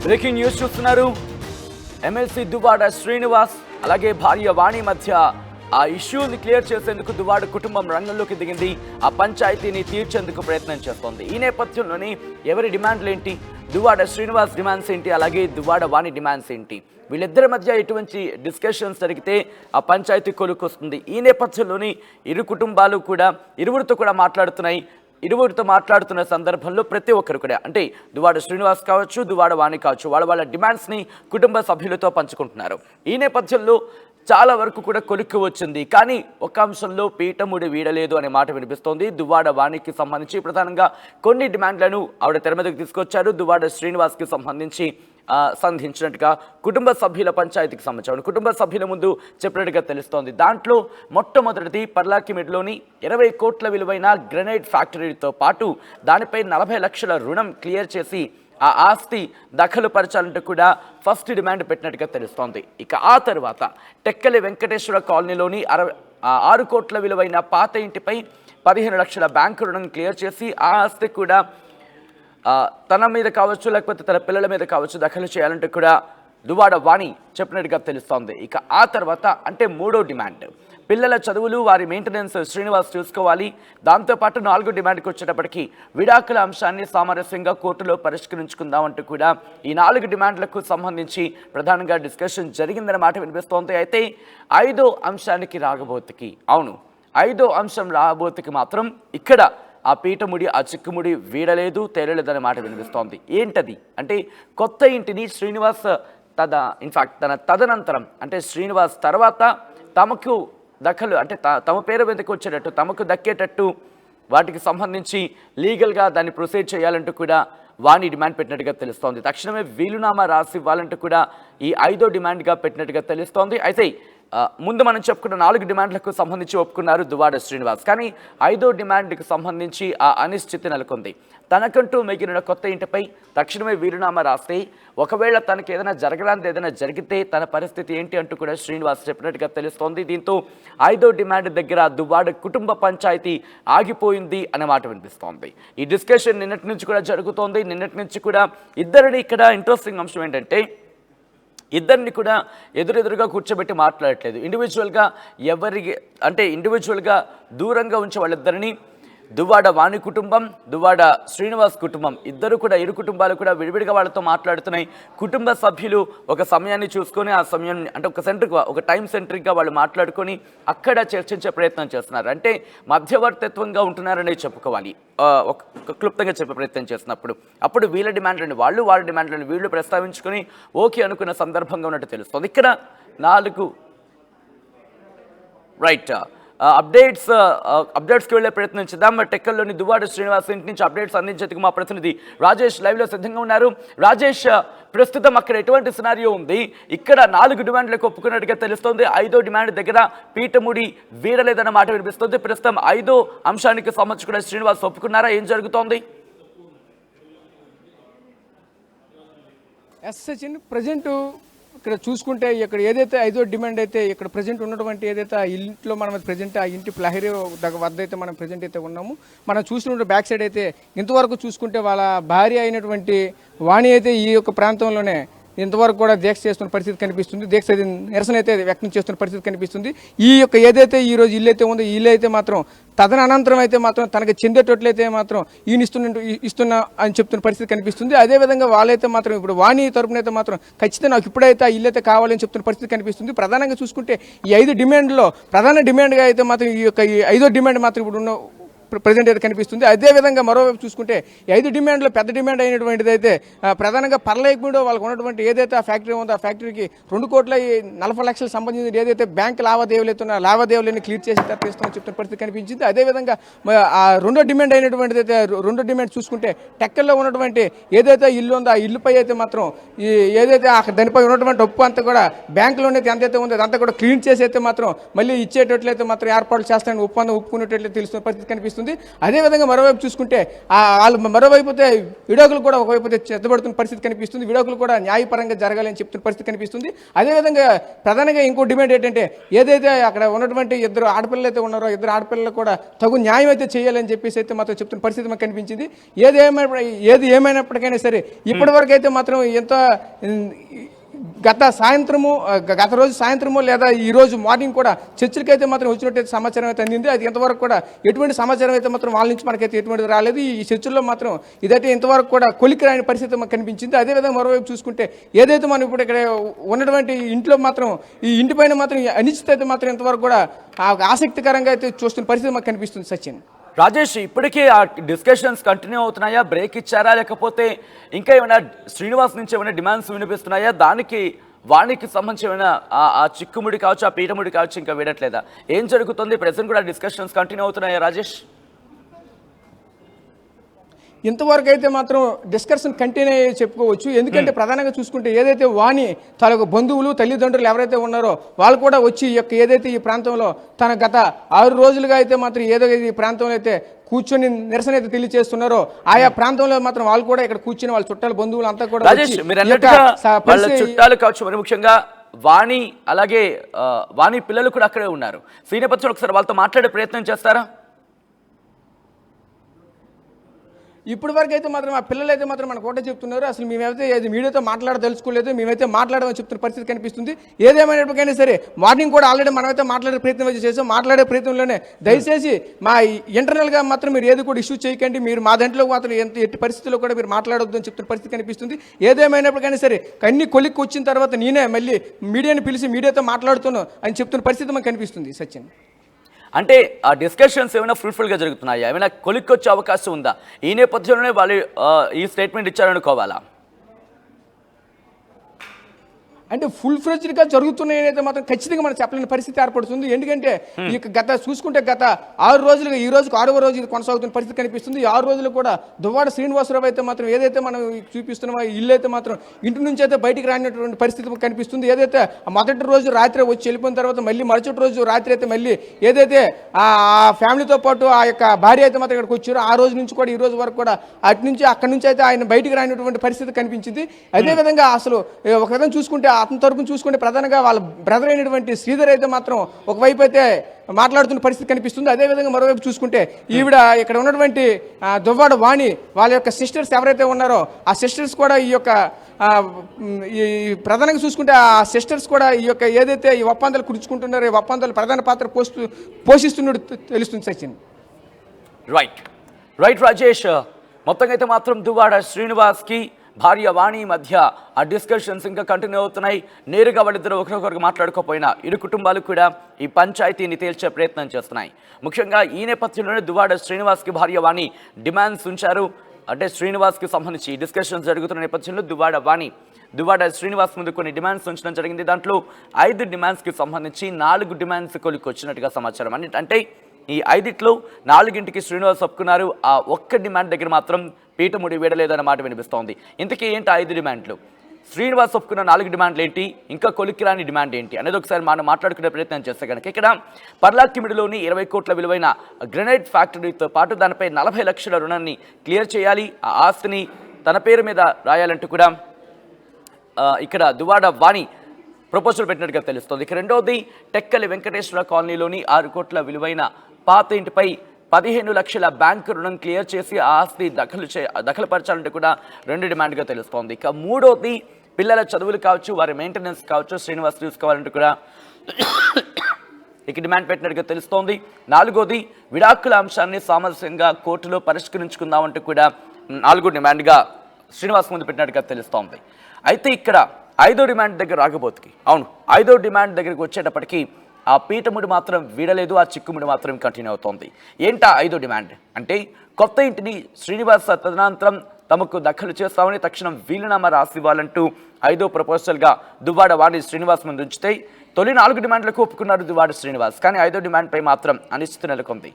Breaking news చూస్తున్నారు. MLC Duvvada Srinivas అలాగే భార్య వాణి మధ్య ఆ ఇష్యూని క్లియర్ చేసేందుకు దువ్వాడ కుటుంబం రంగంలోకి దిగింది. ఆ పంచాయతీని తీర్చేందుకు ప్రయత్నం చేస్తోంది. ఈ నేపథ్యంలోని ఎవరి డిమాండ్లు ఏంటి, దువ్వాడ శ్రీనివాస్ డిమాండ్స్ ఏంటి, అలాగే దువ్వాడ వాణి డిమాండ్స్ ఏంటి, వీళ్ళిద్దరి మధ్య ఎటువంటి డిస్కషన్స్ జరిగితే ఆ పంచాయతీ కొలుకొస్తుంది. ఈ నేపథ్యంలోని ఇరు కుటుంబాలు కూడా ఇరువురితో కూడా మాట్లాడుతున్నాయి. ఇరువురితో మాట్లాడుతున్న సందర్భంలో ప్రతి ఒక్కరు కూడా అంటే దువ్వాడ శ్రీనివాస్ కావచ్చు, దువ్వాడ వాణి కావచ్చు, వాళ్ళ డిమాండ్స్ని కుటుంబ సభ్యులతో పంచుకుంటున్నారు. ఈ నేపథ్యంలో చాలా వరకు కూడా కొలిక్కి వచ్చింది. కానీ ఒక అంశంలో పీఠముడి వీడలేదు అనే మాట వినిపిస్తోంది. దువ్వాడ వాణికి సంబంధించి ప్రధానంగా కొన్ని డిమాండ్లను ఆవిడ తెర మీదకు తీసుకొచ్చారు. దువ్వాడ శ్రీనివాస్కి సంబంధించి సంధించినట్టుగా కుటుంబ సభ్యుల పంచాయతీకి సంబంధించి కుటుంబ సభ్యుల ముందు చెప్పినట్టుగా తెలుస్తోంది. దాంట్లో మొట్టమొదటిది పర్లాకిమిడ్లోని 20 కోట్ల విలువైన గ్రెనైట్ ఫ్యాక్టరీతో పాటు దానిపై 40 లక్షల రుణం క్లియర్ చేసి ఆ ఆస్తి దఖలు పరచాలంటూ కూడా ఫస్ట్ డిమాండ్ పెట్టినట్టుగా తెలుస్తోంది. ఇక ఆ తర్వాత టెక్కలి వెంకటేశ్వర కాలనీలోని 6 కోట్ల విలువైన పాత ఇంటిపై 15 లక్షల బ్యాంకు రుణం క్లియర్ చేసి ఆ ఆస్తి కూడా తన మీద కావచ్చు లేకపోతే తన పిల్లల మీద కావచ్చు దఖలు చేయాలంటూ కూడా దువ్వాడ వాణి చెప్పినట్టుగా తెలుస్తోంది. ఇక ఆ తర్వాత అంటే మూడో డిమాండ్ పిల్లల చదువులు వారి మెయింటెనెన్స్ శ్రీనివాస్ చూసుకోవాలి. దాంతోపాటు 4వ డిమాండ్కి వచ్చేటప్పటికి విడాకుల అంశాన్ని సామరస్యంగా కోర్టులో పరిష్కరించుకుందామంటూ కూడా ఈ 4 డిమాండ్లకు సంబంధించి ప్రధానంగా డిస్కషన్ జరిగిందన్న మాట వినిపిస్తోంది. అయితే 5వ అంశానికి రాగబోతుకి ఐదో అంశం రాబోతుకి మాత్రం ఇక్కడ ఆ పీఠముడి ఆ చిక్కుముడి వీడలేదు తేలలేదనే మాట వినిపిస్తోంది. ఏంటది అంటే కొత్త ఇంటిని శ్రీనివాస్ తన తదనంతరం అంటే శ్రీనివాస్ తర్వాత తమకు దఖలు అంటే తమ పేరు మీదకి వచ్చేటట్టు తమకు దక్కేటట్టు వాటికి సంబంధించి లీగల్గా దాన్ని ప్రొసీడ్ చేయాలంటూ కూడా వాణి డిమాండ్ పెట్టినట్టుగా తెలుస్తోంది. తక్షణమే వీలునామా రాసి ఇవ్వాలంటూ కూడా ఈ 5వ డిమాండ్గా పెట్టినట్టుగా తెలుస్తోంది. అయితే ముందు మనం చెప్పుకున్న 4 డిమాండ్లకు సంబంధించి ఒప్పుకున్నారు దువ్వాడ శ్రీనివాస్. కానీ 5వ డిమాండ్కి సంబంధించి ఆ అనిశ్చితి నెలకొంది. తనకంటూ మిగిలిన కొత్త ఇంటిపై తక్షణమే వీలునామా రాస్తే ఒకవేళ తనకి ఏదైనా జరగడానికి ఏదైనా జరిగితే తన పరిస్థితి ఏంటి అంటూ కూడా శ్రీనివాస్ చెప్పినట్టుగా తెలుస్తోంది. దీంతో 5వ డిమాండ్ దగ్గర దువ్వాడ కుటుంబ పంచాయతీ ఆగిపోయింది అనే మాట వినిపిస్తోంది. ఈ డిస్కషన్ నిన్నటి నుంచి కూడా జరుగుతోంది. నిన్నటి నుంచి కూడా ఇద్దరిని ఇక్కడ ఇంట్రెస్టింగ్ అంశం ఏంటంటే ఇద్దరిని కూడా ఎదురెదురుగా కూర్చోబెట్టి మాట్లాడట్లేదు. ఇండివిజువల్గా దూరంగా ఉంచే వాళ్ళిద్దరిని దువ్వాడ వాణి కుటుంబం, దువ్వాడ శ్రీనివాస్ కుటుంబం ఇద్దరు కూడా ఇరు కుటుంబాలు కూడా విడివిడిగా వాళ్ళతో మాట్లాడుతున్నాయి. కుటుంబ సభ్యులు ఒక సమయాన్ని చూసుకొని ఆ సమయాన్ని అంటే ఒక టైం సెంట్రిక్గా వాళ్ళు మాట్లాడుకొని అక్కడ చర్చించే ప్రయత్నం చేస్తున్నారు. అంటే మధ్యవర్తిత్వంగా ఉంటున్నారనే చెప్పుకోవాలి. క్లుప్తంగా చెప్పే ప్రయత్నం చేస్తున్నప్పుడు అప్పుడు వీళ్ళ డిమాండ్లను వాళ్ళ డిమాండ్లను వీళ్ళు ప్రస్తావించుకొని ఓకే అనుకున్న సందర్భంగా ఉన్నట్టు తెలుస్తుంది. ఇక్కడ 4 అప్డేట్స్కి వెళ్ళే ప్రయత్నం చేద్దాం. టెక్కల్లోని దువ్వాడ శ్రీనివాస్ ఇంటి నుంచి అప్డేట్స్ అందించేందుకు మా ప్రతినిధి రాజేష్ లైవ్లో సిద్ధంగా ఉన్నారు. రాజేష్, ప్రస్తుతం అక్కడ ఎటువంటి సినారియో ఉంది? ఇక్కడ 4 డిమాండ్లకు ఒప్పుకున్నట్టుగా తెలుస్తోంది. 5వ డిమాండ్ దగ్గర పీఠముడి వీడలేదన్న మాట వినిపిస్తుంది. ప్రస్తుతం 5వ అంశానికి సంబంధించి కూడా శ్రీనివాస్ ఒప్పుకున్నారా? ఏం జరుగుతోంది? సచిన్, ప్రజెంట్ ఇక్కడ చూసుకుంటే ఇక్కడ ఏదైతే 5వ డిమాండ్ అయితే ఇక్కడ ప్రజెంట్ ఉన్నటువంటి ఏదైతే ఆ ఇంట్లో మనం ప్రజెంట్ ఆ ఇంటి ప్లహరీ వద్ద అయితే మనం ప్రజెంట్ అయితే ఉన్నాము. మనం చూసినటువంటి బ్యాక్ సైడ్ అయితే ఇంతవరకు చూసుకుంటే వాళ్ళ భార్య అయినటువంటి వాణి అయితే ఈ యొక్క ప్రాంతంలోనే ఇంతవరకు కూడా దీక్ష చేస్తున్న పరిస్థితి కనిపిస్తుంది. నిరసన అయితే వ్యక్తం చేస్తున్న పరిస్థితి కనిపిస్తుంది. ఈ యొక్క ఏదైతే ఈరోజు ఇల్లు అయితే ఉందో ఇల్లు అయితే మాత్రం తదనంతరం అయితే మాత్రం తనకు చెందేటట్లయితే మాత్రం ఈయన ఇస్తున్నా అని చెప్తున్న పరిస్థితి కనిపిస్తుంది. అదేవిధంగా వాళ్ళైతే మాత్రం ఇప్పుడు వాణి తరపున అయితే మాత్రం ఖచ్చితంగా నాకు ఇప్పుడైతే ఆ ఇల్లు అయితే కావాలని చెప్తున్న పరిస్థితి కనిపిస్తుంది. ప్రధానంగా చూసుకుంటే ఈ 5 డిమాండ్లో ప్రధాన డిమాండ్గా అయితే మాత్రం ఈ యొక్క 5వ డిమాండ్ మాత్రం ఇప్పుడు ఉన్న ప్రజెంట్ అయితే కనిపిస్తుంది. అదేవిధంగా మరోవైపు చూసుకుంటే 5 డిమాండ్లో పెద్ద డిమాండ్ అయినటువంటిది అయితే ప్రధానంగా పర్లేకమిడో వాళ్ళకు ఉన్నటువంటి ఏదైతే ఆ ఫ్యాక్టరీ ఉందో ఆ ఫ్యాక్టరీకి 2 కోట్ల 40 లక్షలకు సంబంధించిన ఏదైతే బ్యాంక్ లావాదేవీలను క్లియర్ చేసి తప్పిస్తామని చెప్తున్న పరిస్థితి కనిపించింది. అదేవిధంగా ఆ 2వ డిమాండ్ అయినటువంటిది అయితే 2వ డిమాండ్ చూసుకుంటే టెక్కల్లో ఉన్నటువంటి ఏదైతే ఇల్లు ఉందో ఆ ఇల్లుపై అయితే మాత్రం ఏదైతే దానిపై ఉన్నటువంటి ఒప్పు అంతా కూడా బ్యాంకులోనే ఎంతైతే ఉందో అదంతా కూడా క్లీన్ చేసి అయితే మాత్రం మళ్ళీ ఇచ్చేటట్లయితే మాత్రం ఏర్పాట్లు చేస్తానని ఒప్పుకునేటట్లయితే తెలుస్తున్న పరిస్థితి కనిపిస్తుంది. కనిపిస్తుంది. అదేవిధంగా మరోవైపు చూసుకుంటే వాళ్ళు మరోవైపు విడాకులు కూడా ఒకవైపు చెత్తబడుతున్న పరిస్థితి కనిపిస్తుంది. విడాకులు కూడా న్యాయపరంగా జరగాలని చెప్తున్న పరిస్థితి కనిపిస్తుంది. అదేవిధంగా ప్రధానంగా ఇంకో డిమాండ్ ఏంటంటే ఏదైతే అక్కడ ఉన్నటువంటి ఇద్దరు ఆడపిల్లలు అయితే ఉన్నారో ఇద్దరు ఆడపిల్లలు కూడా తగు న్యాయం అయితే చేయాలని చెప్పేసి అయితే మాత్రం చెప్తున్న పరిస్థితి మాకు కనిపించింది. ఏది ఏమైనప్పటికైనా సరే ఇప్పటివరకు అయితే మాత్రం ఎంత గత రోజు సాయంత్రము లేదా ఈ రోజు మార్నింగ్ కూడా చర్చలకి అయితే మాత్రం వచ్చినట్టయితే సమాచారం అయితే అందింది. అది ఇంతవరకు కూడా ఎటువంటి సమాచారం అయితే మాత్రం వాళ్ళ నుంచి మనకైతే ఎటువంటిది రాలేదు. ఈ చర్చల్లో మాత్రం ఇదైతే ఇంతవరకు కూడా కొలికి రాని పరిస్థితి మాకు కనిపించింది. అదేవిధంగా మరోవైపు చూసుకుంటే ఏదైతే మనం ఇప్పుడు ఇక్కడ ఉన్నటువంటి ఇంట్లో మాత్రం ఈ ఇంటిపైన మాత్రం అనిశ్చిత అయితే మాత్రం ఇంతవరకు కూడా ఆసక్తికరంగా అయితే చూస్తున్న పరిస్థితి మాకు కనిపిస్తుంది. సచిన్, రాజేష్, ఇప్పటికీ ఆ డిస్కషన్స్ కంటిన్యూ అవుతున్నాయా? బ్రేక్ ఇచ్చారా? లేకపోతే ఇంకా ఏమైనా శ్రీనివాస్ నుంచి ఏమైనా డిమాండ్స్ వినిపిస్తున్నాయా? దానికి వానికి సంబంధించి ఏమైనా ఆ చిక్కుముడి కావచ్చు, ఆ పీఠముడి కావచ్చు, ఇంకా వినట్లేదా? ఏం జరుగుతుంది? ప్రెసెంట్ కూడా డిస్కషన్స్ కంటిన్యూ అవుతున్నాయా రాజేష్? ఇంతవరకు అయితే మాత్రం డిస్కషన్ కంటిన్యూ అయ్యే చెప్పుకోవచ్చు. ఎందుకంటే ప్రధానంగా చూసుకుంటే ఏదైతే వాణి తాలూకు బంధువులు తల్లిదండ్రులు ఎవరైతే ఉన్నారో వాళ్ళు కూడా వచ్చి ఏదైతే ఈ ప్రాంతంలో తన గత 6 రోజులుగా అయితే మాత్రం ఏదో ఈ ప్రాంతంలో అయితే కూర్చొని నిరసన అయితే తెలియజేస్తున్నారో ఆయా ప్రాంతంలో మాత్రం వాళ్ళు కూడా ఇక్కడ కూర్చుని వాళ్ళ చుట్టాల బంధువులు అంతా కూడా వాళ్ళ చుట్టాలు కావచ్చు, మరి ముఖ్యంగా వాణి అలాగే వాణి పిల్లలు కూడా అక్కడే ఉన్నారు. ఈ నేపథ్యంలో ఒకసారి వాళ్ళతో మాట్లాడే ప్రయత్నం చేస్తారా? ఇప్పటి వరకు అయితే మాత్రం ఆ పిల్లలు అయితే మాత్రం మనకు ఒకటే చెప్తున్నారు, అసలు మేమైతే మీడియాతో మాట్లాడదలుచుకోలేదు, మేమైతే మాట్లాడమని చెప్తున్న పరిస్థితి కనిపిస్తుంది. ఏదేమైనప్పటికైనా సరే మార్నింగ్ కూడా ఆల్రెడీ మనమైతే మాట్లాడే ప్రయత్నం చేసాం. మాట్లాడే ప్రయత్నంలోనే దయచేసి మా ఇంటర్నల్గా మాత్రం మీరు ఏది కూడా ఇష్యూ చేయకండి, మీరు మా దాంట్లో మాత్రం ఎట్టి పరిస్థితుల్లో కూడా మీరు మాట్లాడొద్దు అని చెప్తున్న పరిస్థితి కనిపిస్తుంది. ఏదేమైనప్పటికైనా సరే అన్ని కొలిక్కి వచ్చిన తర్వాత నేనే మళ్ళీ మీడియాని పిలిచి మీడియాతో మాట్లాడుతున్నాను అని చెప్తున్న పరిస్థితి మనకు కనిపిస్తుంది. సచిన్, అంటే ఆ డిస్కషన్స్ ఏమైనా ఫ్రూట్ఫుల్గా జరుగుతున్నాయా? ఏమైనా కొలిక్కొచ్చే అవకాశం ఉందా? ఈ నేపథ్యంలోనే వాళ్ళు ఈ స్టేట్మెంట్ ఇచ్చారనుకోవాలా? అంటే ఫుల్ ఫ్లెడ్జ్డ్గా జరుగుతున్నాయని అయితే మాత్రం ఖచ్చితంగా మనం చెప్పలేని పరిస్థితి ఏర్పడుతుంది. ఎందుకంటే ఇక చూసుకుంటే గత 6 రోజులుగా ఈ రోజుకు 6వ రోజు ఇది కొనసాగుతున్న పరిస్థితి కనిపిస్తుంది. ఈ 6 రోజులు కూడా దువ్వాడ శ్రీనివాసరావు అయితే మాత్రం ఏదైతే మనం చూపిస్తున్నామో ఇల్లు అయితే మాత్రం ఇంటి నుంచి అయితే బయటికి రానిటువంటి పరిస్థితి కనిపిస్తుంది. ఏదైతే మొదటి రోజు రాత్రి వచ్చి వెళ్ళిపోయిన తర్వాత మళ్ళీ మరుసటి రోజు రాత్రి అయితే మళ్ళీ ఏదైతే ఆ ఫ్యామిలీతో పాటు ఆ యొక్క భార్య అయితే మాత్రం ఇక్కడికి వచ్చారో ఆ రోజు నుంచి కూడా ఈ రోజు వరకు కూడా అక్కడి నుంచి అయితే ఆయన బయటికి రానిటువంటి పరిస్థితి కనిపించింది. అదేవిధంగా అసలు ఒక విధంగా చూసుకుంటే అతని తరపున చూసుకుంటే ప్రధానంగా వాళ్ళ బ్రదర్ అయినటువంటి శ్రీధర్ అయితే మాత్రం ఒకవైపు అయితే మాట్లాడుతున్న పరిస్థితి కనిపిస్తుంది. అదేవిధంగా మరోవైపు చూసుకుంటే ఈవిడ ఇక్కడ ఉన్నటువంటి దువ్వాడ వాణి వాళ్ళ యొక్క సిస్టర్స్ ఎవరైతే ఉన్నారో ఆ సిస్టర్స్ కూడా ఈ యొక్క ఈ ప్రధానంగా చూసుకుంటే ఆ సిస్టర్స్ కూడా ఈ యొక్క ఏదైతే ఈ ఒప్పందాలు కుదుర్చుకుంటున్నారో ఈ ఒప్పందాలు ప్రధాన పాత్ర పోషిస్తున్నట్టు తెలుస్తుంది. సచిన్, రైట్ రాజేష్, మొత్తంగా అయితే మాత్రం దువ్వాడ శ్రీనివాస్కి భార్య వాణి మధ్య ఆ డిస్కషన్స్ ఇంకా కంటిన్యూ అవుతున్నాయి. నేరుగా వాళ్ళిద్దరు ఒకరికొకరికి మాట్లాడుకోపోయినా ఇరు కుటుంబాలు కూడా ఈ పంచాయతీని తేల్చే ప్రయత్నం చేస్తున్నాయి. ముఖ్యంగా ఈ నేపథ్యంలోనే దువ్వాడ శ్రీనివాస్కి భార్య వాణి డిమాండ్స్ ఉంచారు. అంటే శ్రీనివాస్కి సంబంధించి డిస్కషన్స్ జరుగుతున్న నేపథ్యంలో దువ్వాడ శ్రీనివాస్ ముందు కొన్ని డిమాండ్స్ ఉంచడం జరిగింది. దాంట్లో 5 డిమాండ్స్కి సంబంధించి 4 డిమాండ్స్ కొలికి వచ్చినట్టుగా సమాచారం. అంటే ఈ 5ట్లో 4ంటికి శ్రీనివాస్ ఒప్పుకున్నారు. ఆ ఒక్క డిమాండ్ దగ్గర మాత్రం పీఠముడి వీడలేదన్న మాట వినిపిస్తోంది. ఇంతకీ ఏంటి 5 డిమాండ్లు? శ్రీనివాస్ ఒప్పుకున్న 4 డిమాండ్లు ఏంటి? ఇంకా కొలిక్కిరాని డిమాండ్ ఏంటి అనేది ఒకసారి మనం మాట్లాడుకునే ప్రయత్నం చేస్తే కనుక ఇక్కడ పర్లాకిమిడిలోని 20 కోట్ల విలువైన గ్రెనైట్ ఫ్యాక్టరీతో పాటు దానిపై 40 లక్షల రుణాన్ని క్లియర్ చేయాలి, ఆ ఆస్తిని తన పేరు మీద రాయాలంటూ కూడా ఇక్కడ దువ్వాడ వాణి ప్రపోజల్ పెట్టినట్టుగా తెలుస్తుంది. ఇక రెండవది టెక్కలి వెంకటేశ్వర కాలనీలోని 6 కోట్ల విలువైన పాత ఇంటిపై 15 లక్షల బ్యాంకు రుణం క్లియర్ చేసి ఆ ఆస్తి దఖలుపరచాలంటే కూడా 2 డిమాండ్గా తెలుస్తోంది. ఇక మూడోది పిల్లల చదువులు కావచ్చు, వారి మెయింటెనెన్స్ కావచ్చు శ్రీనివాస్ చూసుకోవాలంటూ కూడా ఇక డిమాండ్ పెట్టినట్టుగా తెలుస్తోంది. 4వది విడాకుల అంశాన్ని సామరస్యంగా కోర్టులో పరిష్కరించుకుందామంటూ కూడా 4వ డిమాండ్గా శ్రీనివాస్ ముందు పెట్టినట్టుగా తెలుస్తోంది. అయితే ఇక్కడ 5వ డిమాండ్ దగ్గర రాకపోతుకి 5వ డిమాండ్ దగ్గరికి వచ్చేటప్పటికి ఆ పీఠముడి మాత్రం వీడలేదు, ఆ చిక్కుముడి మాత్రం కంటిన్యూ అవుతోంది. ఏంటా 5వ డిమాండ్ అంటే కొత్త ఇంటిని శ్రీనివాస్ తదనంతరం తమకు దఖలు చేస్తామని తక్షణం వీలునామా రాసివ్వాలంటూ 5వ ప్రపోజల్గా దువ్వాడ వాణి శ్రీనివాస్ ముందు ఉంచితే తొలి 4 డిమాండ్లకు ఒప్పుకున్నారు దువ్వాడ శ్రీనివాస్. కానీ 5వ డిమాండ్పై మాత్రం అనిశ్చితి నెలకొంది.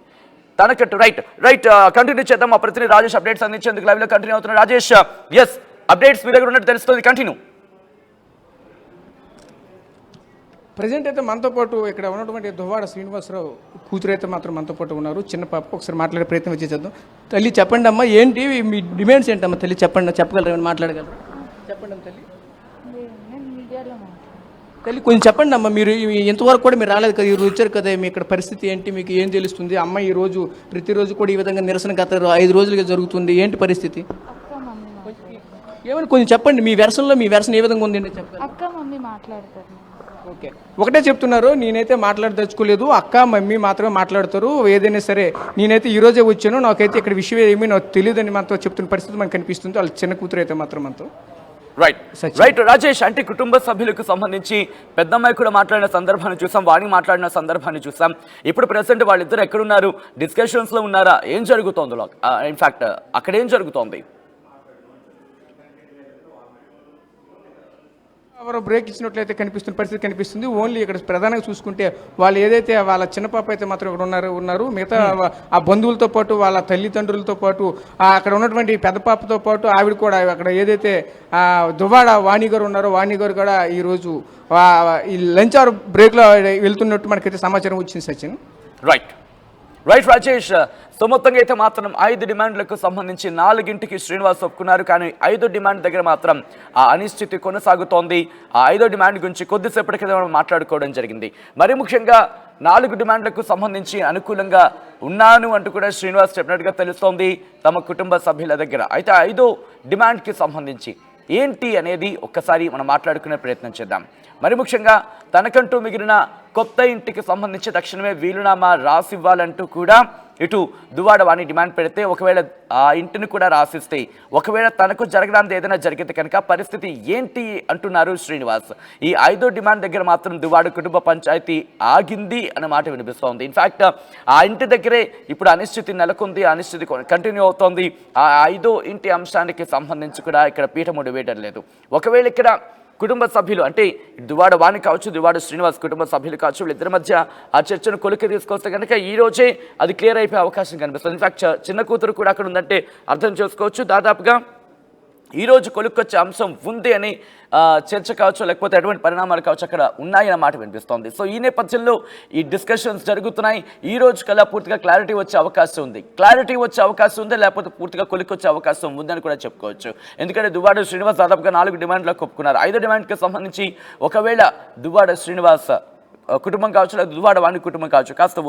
తనకట్టు రైట్ కంటిన్యూ చేద్దాం. మా ప్రతినిధి రాజేష్ అప్డేట్స్ అందించేందుకు లైవ్లో కంటిన్యూ అవుతున్నారు. రాజేష్, అప్డేట్స్ మీ దగ్గర ఉన్నట్టు తెలుస్తుంది, కంటిన్యూ. ప్రజెంట్ అయితే మనతో పాటు ఇక్కడ ఉన్నటువంటి దువ్వాడ శ్రీనివాసరావు కూతురు అయితే మాత్రం మనతో పాటు ఉన్నారు. చిన్న పాప, ఒకసారి మాట్లాడే ప్రయత్నం చేద్దాం. తల్లి చెప్పండి అమ్మా, ఏంటి మీ డిమాండ్స్ ఏంటమ్మా? తల్లి చెప్పండి, చెప్పగలరు, ఏమైనా మాట్లాడగలరు? చెప్పండి అమ్మ తల్లి. తల్లి కొంచెం చెప్పండి అమ్మ, మీరు ఇంతవరకు కూడా మీరు రాలేదు కదా, ఈరోజు వచ్చారు కదా, మీ ఇక్కడ పరిస్థితి ఏంటి, మీకు ఏం తెలుస్తుంది? అమ్మ ఈరోజు ప్రతిరోజు కూడా ఈ విధంగా నిరసన గత 5 రోజులుగా జరుగుతుంది, ఏంటి పరిస్థితి? ఏమని కొంచెం చెప్పండి, మీ వెర్షన్ ఏ విధంగా ఉంది చెప్పండి. అక్క మమ్మీ మాట్లాడతారు. ఓకే, ఒకటే చెప్తున్నారు, నేనైతే మాట్లాడదలుచుకోలేదు, అక్క మమ్మీ మాత్రమే మాట్లాడతారు, ఏదైనా సరే నేనైతే ఈ రోజే వచ్చాను, నాకైతే ఇక్కడ విషయం ఏమీ నాకు తెలియదని మనతో చెప్తున్న పరిస్థితి మనకు కనిపిస్తుంది. వాళ్ళ చిన్న కూతురు అయితే మాత్రం మనతో. రైట్ రాజేష్, అంటే కుటుంబ సభ్యులకు సంబంధించి పెద్దమ్మాయి కూడా మాట్లాడిన సందర్భాన్ని చూసాం, వాణి మాట్లాడిన సందర్భాన్ని చూసాం. ఇప్పుడు ప్రెసెంట్ వాళ్ళిద్దరు ఎక్కడున్నారు? డిస్కషన్స్ లో ఉన్నారా? ఏం జరుగుతోంది? ఇన్ఫాక్ట్ అక్కడ ఏం జరుగుతోంది? బ్రేక్ ఇచ్చినట్లయితే కనిపిస్తున్న పరిస్థితి కనిపిస్తుంది. ఓన్లీ ఇక్కడ ప్రధానంగా చూసుకుంటే వాళ్ళు ఏదైతే వాళ్ళ చిన్న పాప అయితే మాత్రం ఇక్కడ ఉన్నారు, మిగతా ఆ బంధువులతో పాటు వాళ్ళ తల్లిదండ్రులతో పాటు అక్కడ ఉన్నటువంటి పెద్ద పాపతో పాటు ఆవిడ కూడా అక్కడ ఏదైతే దువ్వాడ వాణి గారు ఉన్నారో, వాణి గారు కూడా ఈరోజు ఈ లంచ్ అవర్ బ్రేక్లో వెళ్తున్నట్టు మనకైతే సమాచారం వచ్చింది. సచిన్. రైట్ రాజేష్, సో మొత్తంగా అయితే మాత్రం 5 డిమాండ్లకు సంబంధించి 4ంటికి శ్రీనివాస్ ఒప్పుకున్నారు. కానీ 5వ డిమాండ్ దగ్గర మాత్రం ఆ అనిశ్చితి కొనసాగుతోంది. ఆ 5వ డిమాండ్ గురించి కొద్దిసేపటి క్రితం మాట్లాడుకోవడం జరిగింది. మరి ముఖ్యంగా 4 డిమాండ్లకు సంబంధించి అనుకూలంగా ఉన్నాను అంటూ కూడా శ్రీనివాస్ చెప్పినట్టుగా తెలుస్తోంది తమ కుటుంబ సభ్యుల దగ్గర. అయితే 5వ డిమాండ్కి సంబంధించి ఏంటి అనేది ఒక్కసారి మనం మాట్లాడుకునే ప్రయత్నం చేద్దాం. మరి ముఖ్యంగా తనకంటూ మిగిలిన కొత్త ఇంటికి సంబంధించి తక్షణమే వీలునామా రాసివ్వాలంటూ కూడా ఇటు దువ్వాడ వాణి డిమాండ్ పెడితే, ఒకవేళ ఆ ఇంటిని కూడా రాసిస్తే, ఒకవేళ తనకు జరగడానికి ఏదైనా జరిగితే కనుక పరిస్థితి ఏంటి అంటున్నారు శ్రీనివాస్. ఈ 5వ డిమాండ్ దగ్గర మాత్రం దువ్వాడ కుటుంబ పంచాయతీ ఆగింది అనే మాట వినిపిస్తోంది. ఇన్ఫాక్ట్ ఆ ఇంటి దగ్గరే ఇప్పుడు అనిశ్చితి నెలకొంది, అనిశ్చితి కంటిన్యూ అవుతోంది. ఆ 5వ ఇంటి అంశానికి సంబంధించి కూడా ఇక్కడ పీఠముడి వేయడం లేదు. ఒకవేళ ఇక్కడ కుటుంబ సభ్యులు అంటే దువ్వాడ వాణి కావచ్చు, దువ్వాడ శ్రీనివాస్ కుటుంబ సభ్యులు కావచ్చు, వీళ్ళిద్దరి మధ్య ఆ చర్చను కొలికి తీసుకొస్తే కనుక ఈ రోజే అది క్లియర్ అయిపోయే అవకాశం కనిపిస్తుంది. ఇన్ఫాక్ట్ చిన్న కూతురు కూడా అక్కడ ఉందంటే అర్థం చేసుకోవచ్చు, దాదాపుగా ఈ రోజు కొలుక్కొచ్చే అంశం ఉంది అని చర్చ కావచ్చు, లేకపోతే ఎటువంటి పరిణామాలు కావచ్చు అక్కడ ఉన్నాయన్న మాట వినిపిస్తోంది. సో ఈ నేపథ్యంలో ఈ డిస్కషన్స్ జరుగుతున్నాయి. ఈ రోజు కల్లా పూర్తిగా క్లారిటీ వచ్చే అవకాశం ఉంది, లేకపోతే పూర్తిగా కొలుక్కొచ్చే అవకాశం ఉందని కూడా చెప్పుకోవచ్చు. ఎందుకంటే దువ్వాడ శ్రీనివాస్ దాదాపుగా 4 డిమాండ్లకు ఒప్పుకున్నారు. 5వ డిమాండ్కి సంబంధించి ఒకవేళ దువ్వాడ శ్రీనివాస్ కుటుంబం కావచ్చు, లేదా దువ్వాడ వాణి కుటుంబం కావచ్చు కాస్త